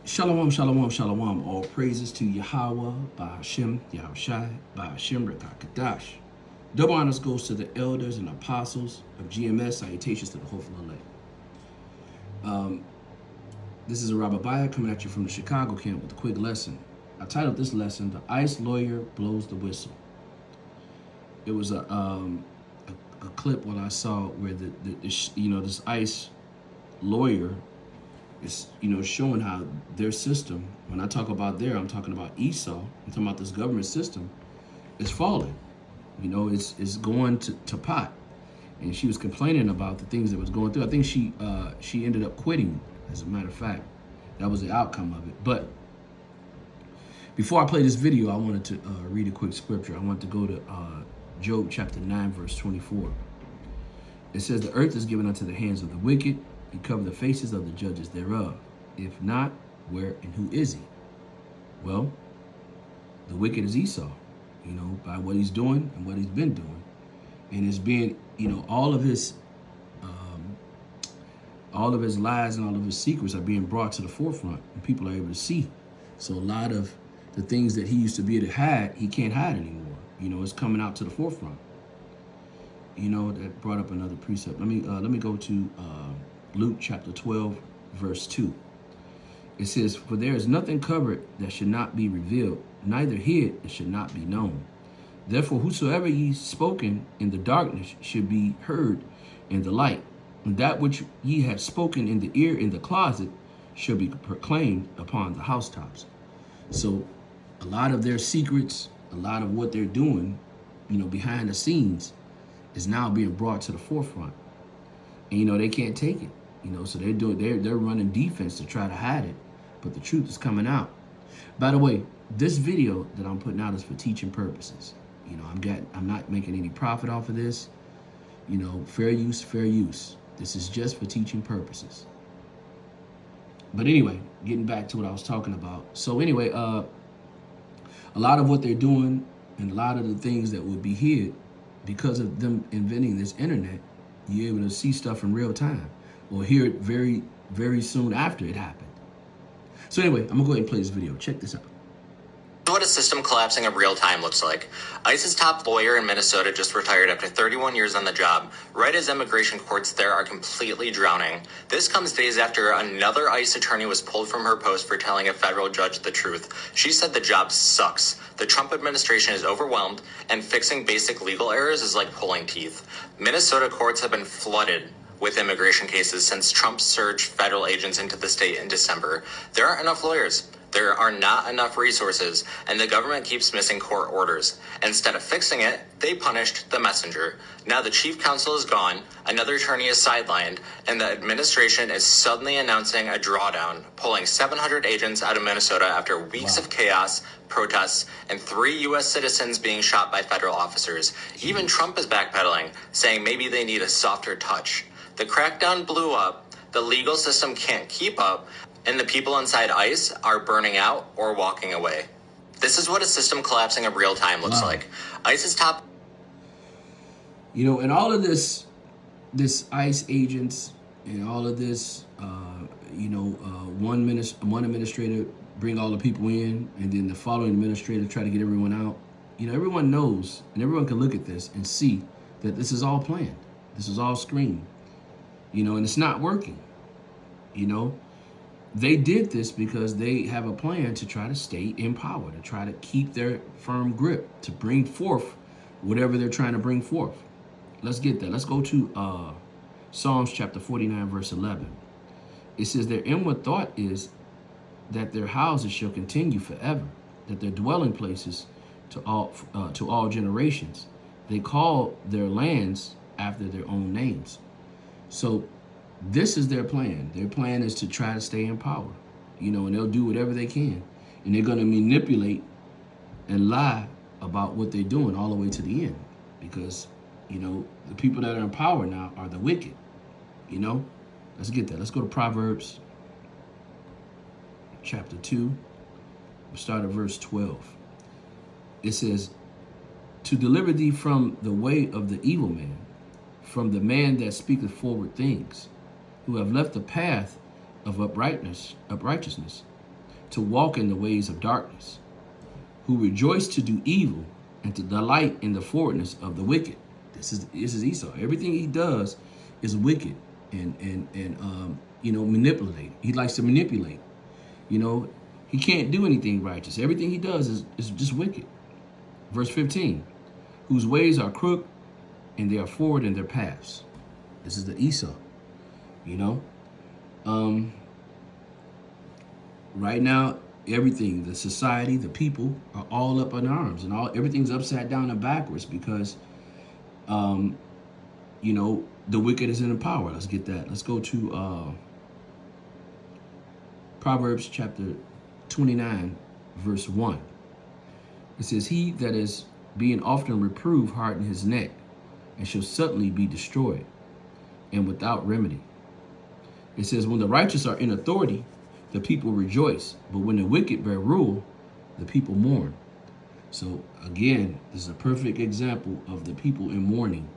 Shalom, shalom, shalom. All praises to Yahweh, Bahashem, Yahushai, Bahashem, Rekakadash. Double honors goes to the elders and apostles of GMS. Salutations to the hopeful elect. This is a Rababiah coming at you from the Chicago camp with a quick lesson. I titled this lesson, "The ICE Lawyer Blows the Whistle." It was a clip what I saw where this ICE lawyer is showing how their system, when I talk about I'm talking about Esau, I'm talking about this government system, is falling. It's going to pot. And she was complaining about the things that was going through. I think she ended up quitting, as a matter of fact. That was the outcome of it. But before I play this video, I wanted to read a quick scripture. I want to go to Job chapter 9, verse 24. It says, "The earth is given unto the hands of the wicked. He covered the faces of the judges thereof. If not, where and who is he?" Well, the wicked is Esau, by what he's doing and what he's been doing. And it's being, all of his lies and all of his secrets are being brought to the forefront, and people are able to see. So a lot of the things that he used to be able to hide, he can't hide anymore. It's coming out to the forefront. That brought up another precept. Let me go to Luke chapter 12, verse 2. It says, "For there is nothing covered that should not be revealed, neither hid that should not be known. Therefore, whosoever ye spoken in the darkness should be heard in the light. And that which ye have spoken in the ear in the closet shall be proclaimed upon the housetops." So a lot of their secrets, a lot of what they're doing, behind the scenes is now being brought to the forefront. And, they can't take it. So they're running defense to try to hide it. But the truth is coming out. By the way, this video that I'm putting out is for teaching purposes. I'm not making any profit off of this. Fair use, fair use. This is just for teaching purposes. But anyway, getting back to what I was talking about. So anyway, a lot of what they're doing and a lot of the things that would be hid because of them inventing this internet, you're able to see stuff in real time or hear it very, very soon after it happened. So anyway, I'm gonna go ahead and play this video. Check this out. What a system collapsing in real time looks like. ICE's top lawyer in Minnesota just retired after 31 years on the job, right as immigration courts there are completely drowning. This comes days after another ICE attorney was pulled from her post for telling a federal judge the truth. She said the job sucks. The Trump administration is overwhelmed, and fixing basic legal errors is like pulling teeth. Minnesota courts have been flooded with immigration cases since Trump surged federal agents into the state in December. There aren't enough lawyers. There are not enough resources, and the government keeps missing court orders. Instead of fixing it, they punished the messenger. Now the chief counsel is gone, another attorney is sidelined, and the administration is suddenly announcing a drawdown, pulling 700 agents out of Minnesota after weeks of chaos, protests, and 3 U.S. citizens being shot by federal officers. Even Trump is backpedaling, saying maybe they need a softer touch. The crackdown blew up, the legal system can't keep up, and the people inside ICE are burning out or walking away. This is what a system collapsing in real time looks like. ICE's top... And all of this ICE agents and all of this, one administrator bring all the people in, and then the following administrator try to get everyone out. Everyone knows, and everyone can look at this and see that this is all planned. This is all screened. And it's not working. They did this because they have a plan to try to stay in power, to try to keep their firm grip, to bring forth whatever they're trying to bring forth. Let's get that. Let's go to Psalms chapter 49, verse 11. It says, "Their inward thought is that their houses shall continue forever, that their dwelling places to all generations. They call their lands after their own names." So this is their plan. Their plan is to try to stay in power, and they'll do whatever they can. And they're going to manipulate and lie about what they're doing all the way to the end. Because, the people that are in power now are the wicked. Let's get that. Let's go to Proverbs chapter 2. We'll start at verse 12. It says, "To deliver thee from the way of the evil man, from the man that speaketh forward things, who have left the path of uprightness, to walk in the ways of darkness, who rejoice to do evil and to delight in the forwardness of the wicked. This is Esau. Everything he does is wicked and manipulate. He likes to manipulate. He can't do anything righteous. Everything he does is just wicked. Verse 15, whose ways are crooked and they are forward in their paths. This is the Esau. Right now, everything, the society, the people are all up in arms, and everything's upside down and backwards because, the wicked is in power. Let's get that. Let's go to Proverbs chapter 29, verse 1. It says, he that is being often reproved harden his neck, and shall suddenly be destroyed, and without remedy. It says, when the righteous are in authority, the people rejoice, but when the wicked bear rule, the people mourn. So again, this is a perfect example of the people in mourning.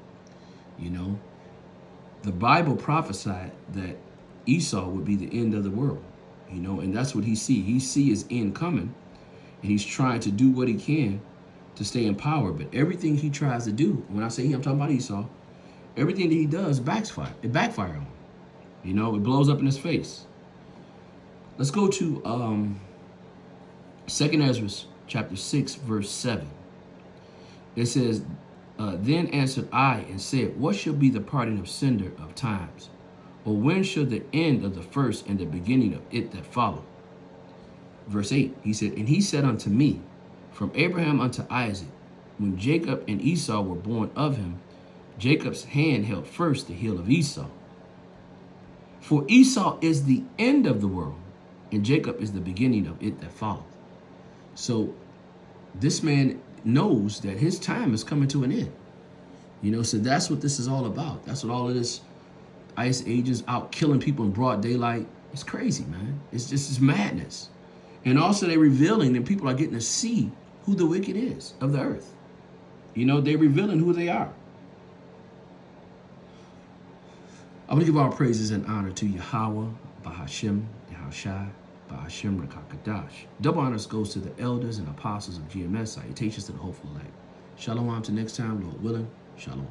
The Bible prophesied that Esau would be the end of the world, and that's what he sees. He sees his end coming, and he's trying to do what he can to stay in power. But everything he tries to do, when I say he, I'm talking about Esau, everything that he does backfires. It backfires on him. It blows up in his face. Let's go to 2 Ezra chapter 6, verse 7. It says, then answered I and said, what shall be the parting of cinder of times? Or when shall the end of the first and the beginning of it that follow? Verse 8, he said, and he said unto me, from Abraham unto Isaac, when Jacob and Esau were born of him, Jacob's hand held first the heel of Esau. For Esau is the end of the world, and Jacob is the beginning of it that followeth. So this man knows that his time is coming to an end. So that's what this is all about. That's what all of this ICE agents out killing people in broad daylight. It's crazy, man. It's madness. And also they're revealing that people are getting to see who the wicked is of the earth. They're revealing who they are. I want to give all praises and honor to Yahweh, Bahashem, Yahushai, Bahashem Rakakadash. Double honors goes to the elders and apostles of GMS. Salutations to the hopeful elect. Shalom to next time, Lord willing. Shalom.